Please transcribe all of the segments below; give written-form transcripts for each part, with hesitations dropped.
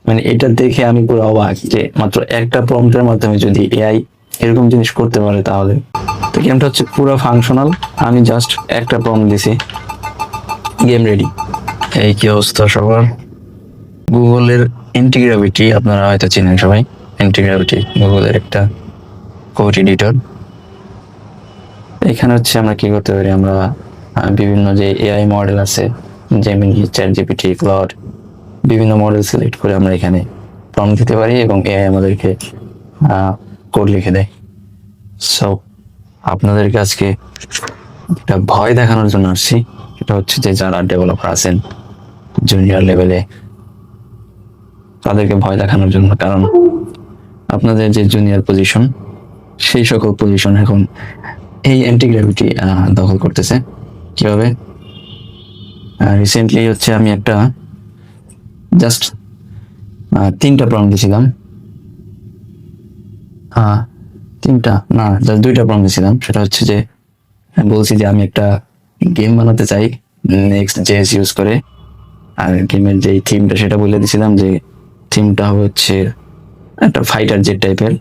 মানে এটা দেখে আমি পুরো অবাক যে মাত্র একটা প্রম্পটের মাধ্যমে যদি এআই এরকম জিনিস করতে পারে তাহলে। তো গেমটা হচ্ছে পুরো ফাংশনাল। আমি জাস্ট একটা প্রম্পট দিছি, গেম রেডি। এই কি অবস্থা সবার? গুগলের এন্টিগ্রাভিটি আপনারা হয়তো চেনেন সবাই। এন্টিগ্রাভিটি গুগলের একটা কোড এডিটর। এখানে হচ্ছে আমরা কি করতে পারি, আমরা বিভিন্ন যে এআই মডেল আছে, জেমিনি, চ্যাট জিপিটি, ক্লড, বিভিন্ন মডেল সিলেক্ট করে আমরা এখানে প্রম্পট দিতে পারি এবং এআই আমাদেরকে কোড লিখে দেয়। সো আপনাদেরকে আজকে একটা ভয় দেখানোর জন্য আসছি। এটা হচ্ছে যে যারা ডেভেলপার আছেন জুনিয়র লেভেলে, তাদেরকে ভয় দেখানোর জন্য। কারণ আপনাদের যে জুনিয়র পজিশন, সেই সকল পজিশন এখন এই অ্যান্টিগ্র্যাভিটি দখল করতেছে। কিভাবে? রিসেন্টলি হচ্ছে আমি একটা জাস্ট 3টা প্রম্পট দিয়েছিলাম, জাস্ট 2টা প্রম্পট দিয়েছিলাম। সেটা হচ্ছে যে বলছি যে আমি একটা গেম বানাতে চাই নেক্সট জেএস ইউজ করে, আর গেমের যে থিমটা সেটা বলে দিয়েছিলাম যে থিমটা হচ্ছে একটা ফাইটার জেট টাইপের,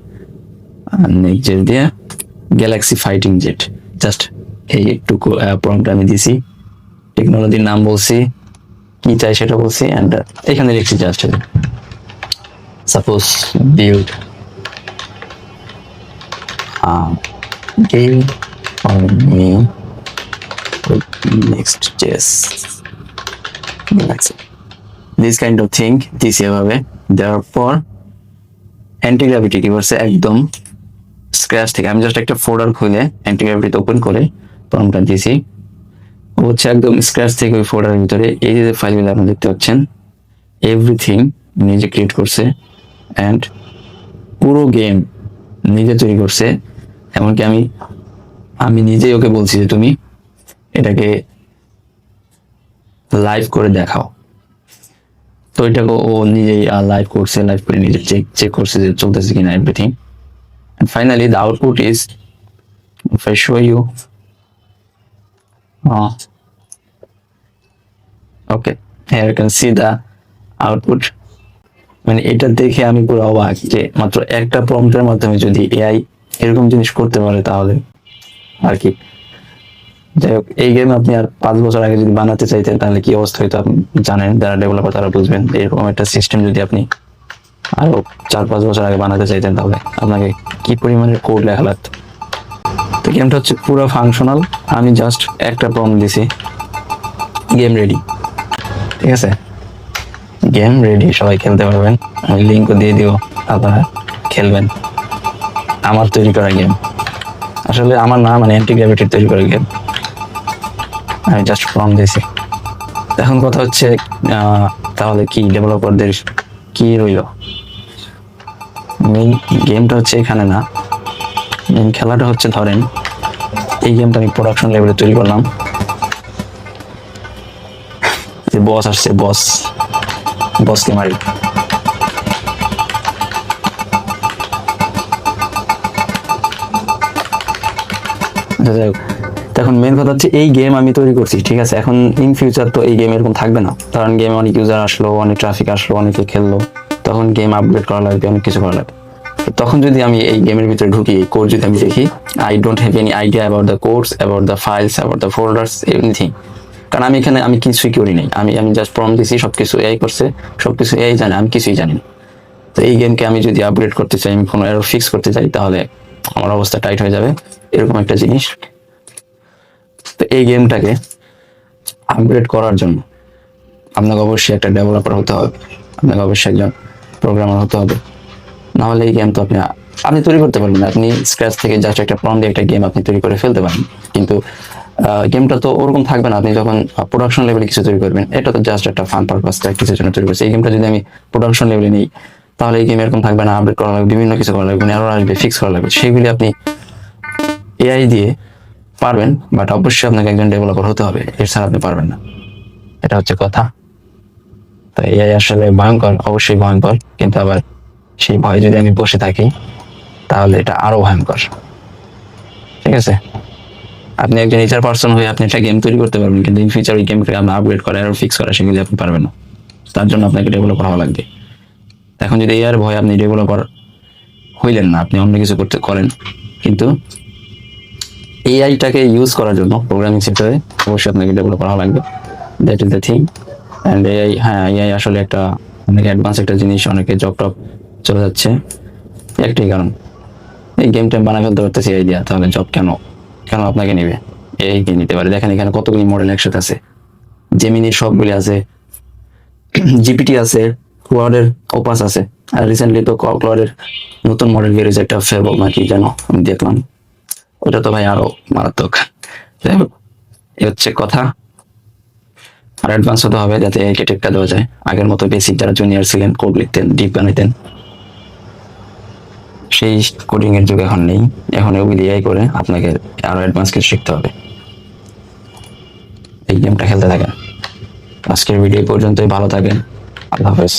নেক্সট জেট দিয়ে গ্যালাক্সি ফাইটিং জেট। জাস্ট এই একটু প্রম্পট আমি দিছি, টেকনোলজির নাম বলছি, কি চাই সেটা বলছি, অ্যান্ড এখানে লিখছি just suppose build game for me with Next.js, this kind of thing দিছি এভাবে দেওয়ার পর অ্যান্টিগ্র্যাভিটি কি করছে, একদম স্ক্র্যাচ থেকে আমি জাস্ট একটা ফোল্ডার খুলে অ্যান্টিগ্র্যাভিটি ওপেন করে প্রম্পটটা দিয়েছি। হচ্ছে একদম স্ক্র্যাচ থেকে ওই ফোল্ডারের ভিতরে এই যে ফাইলগুলো আপনি দেখতে পাচ্ছেন এভরিথিং নিজে ক্রিয়েট করছে, অ্যান্ড পুরো গেম নিজে তৈরি করছে। এমনকি আমি নিজেই ওকে বলছি যে তুমি এটাকে লাইভ করে দেখাও। তো এটাকে ও নিজেই লাইভ করছে, লাইভ করে নিজে চেক করছে যে চলতেছে কিনা everything. And finally the output is, if I show you, okay, here you can see the output. মানে এটা দেখে আমি পুরো অবাক যে মাত্র একটা প্রম্পটের মাধ্যমে যদি এআই এরকম জিনিস করতে পারে তাহলে আর কি। যাই হোক, এই গেম আপনি আর 5 বছর আগে যদি বানাতে চাইতেন তাহলে কি অবস্থা হইতো আপনি জানেন, যারা ডেভেলপার তারা বুঝবেন। এরকম একটা সিস্টেম যদি আপনি আরো 4-5 বছর আগে বানাতে চাইতেন তাহলে আপনাকে কি পরিমাণের কোড লেখা লাগতো। তো গেমটা হচ্ছে পুরো ফাংশনাল। আমি জাস্ট একটা প্রম্পট দিছি, গেম রেডি। ঠিক আছে, গেম রেডি, সবাই খেলতে পারবেন। আমি লিঙ্কও দিয়ে দিব, আপনারা খেলবেন। আমার তৈরি করা গেম, আসলে আমার না, মানে অ্যান্টিগ্র্যাভিটির তৈরি করা গেম। আমি জাস্ট প্রম্পট দিয়েছি। এখন কথা হচ্ছে তাহলে কি ডেভেলপারদের কি রইল? মেইন গেমটা হচ্ছে এখানে না, মেইন খেলাটা হচ্ছে ধরেন এই গেমটা আমি প্রোডাকশন লেভেলে তৈরি করলাম। যে বস আসছে, বসকে মারি। এখন মেন কথা হচ্ছে এই গেম আমি তৈরি করছি, ঠিক আছে। এখন ইন ফিউচার তো এই গেম এরকম থাকবে না, কারণ গেমে অনেক ইউজার আসলো, অনেক ট্রাফিক আসলো, অনেকে খেললো, তখন গেম আপগ্রেড করা লাগবে, অনেক কিছু করা লাগবে। তখন যদি আমি এই গেমের ভিতরে ঢুকি, এই কোড যদি আমি দেখি, I don't have any idea about the codes, about the files, about the folders, anything. কারণ আমি এখানে কিছুই করি নাই, আমি জাস্ট প্রম্পট দিছি, সবকিছু এআই করছে, সবকিছু এআই জানে, আমি কিছুই জানি না। তো এই গেমকে আমি যদি আপগ্রেড করতে চাই, আমি কোনো এরর ফিক্স করতে চাই, তাহলে আমার অবস্থা টাইট হয়ে যাবে, এরকম একটা জিনিস। তো এই গেমটাকে আপগ্রেড করার জন্য আপনাকে অবশ্যই একটা ডেভেলপার হতে হবে, আপনাকে অবশ্যই একজন প্রোগ্রামার হতে হবে। না হলে এই গেম তো আপনি তৈরি করতে পারবেন না। আপনি স্ক্র্যাচ থেকে জাস্ট একটা প্রম্পট দিয়ে একটা গেম আপনি তৈরি করে ফেলতে পারেন, কিন্তু গেমটা তো ওরকম থাকবে না। আপনি যখন প্রোডাকশন লেভেলে কিছু তৈরি করবেন, এটা তো জাস্ট একটা ফান পারপাস কিছুর জন্য তৈরি করছে। এই গেমটা যদি আমি প্রোডাকশন লেভেলে নিই, তাহলে এই গেম এরকম থাকবে না, আপডেট করা লাগবে, বিভিন্ন কিছু করা লাগবে, এরর আসবে, ফিক্স করা লাগবে। সেগুলি আপনি এআই দিয়ে পারবেন, বাট অবশ্যই আপনাকে একজন ডেভেলপার হতে হবে, এছাড়া আপনি পারবেন না। এটা হচ্ছে কথা। তো এআই আসলে ভয়ঙ্কর, অবশ্যই ভয়ঙ্কর, কিন্তু আবার সেই ভয় যদি আমি বসে থাকি তাহলে এটা আরো ভয়ঙ্কর। ঠিক আছে, আপনি একজন এইচআর পার্সন হয়ে আপনি একটা গেম তৈরি করতে পারবেন, কিন্তু ইন ফিউচার ওই গেমকে আপনি আপগ্রেড করা, এরর ফিক্স করা, সেগুলি আপনি পারবেন না। তার জন্য আপনাকে ডেভেলপার হওয়া লাগবে। এখন যদি এআই ভয় আপনি ডেভেলপার হইলেন না, আপনি অন্য কিছু করতে করেন, কিন্তু এআইটাকে ইউজ করার জন্য প্রোগ্রামিং সেক্টরে অবশ্যই আপনাকে ডেভেলপার হওয়া লাগবে। That is the thing. And AI, হ্যাঁ এআই আসলে একটা অনেক অ্যাডভান্স একটা জিনিস, অনেকে জব টপ চলে যাচ্ছে। একটাই কারণ, এই গেম টেম বানায় ফেলতে পারতেছে এআই দিয়া, তাহলে জব কেন কেন আপনাকে নিবে? এআই কে নিতে পারে। দেখেন এখানে কতগুলি মডেল একসাথে আছে, জেমিনি সবগুলি আছে, জিপিটি আছে, ক্লাউডের ওপাস আছে, আর রিসেন্টলি তো ক্লাউডের নতুন মডেল বেরিয়েছে একটা ফেবল নাকি যেন, আমি দেখলাম। ওটা তো ভাই আরো মারাত্মক। যাই হোক, এই হচ্ছে কথা। আর অ্যাডভান্স হতে হবে যাতে একে টেক্কা দেওয়া যায়। আগের মতো বেসিক যারা জুনিয়র ছিলেন, কোড লিখতেন, ডিপ বানাইতেন, সেই কোডিং এর যুগ এখন নেই। এখন ওগুলি এআই করে আপনাকে আরো অ্যাডভান্স কিছু শিখতে হবে। এই গেমটা খেলতে থাকেন। আজকের ভিডিও পর্যন্তই, ভালো থাকেন, আল্লাহ হাফেজ।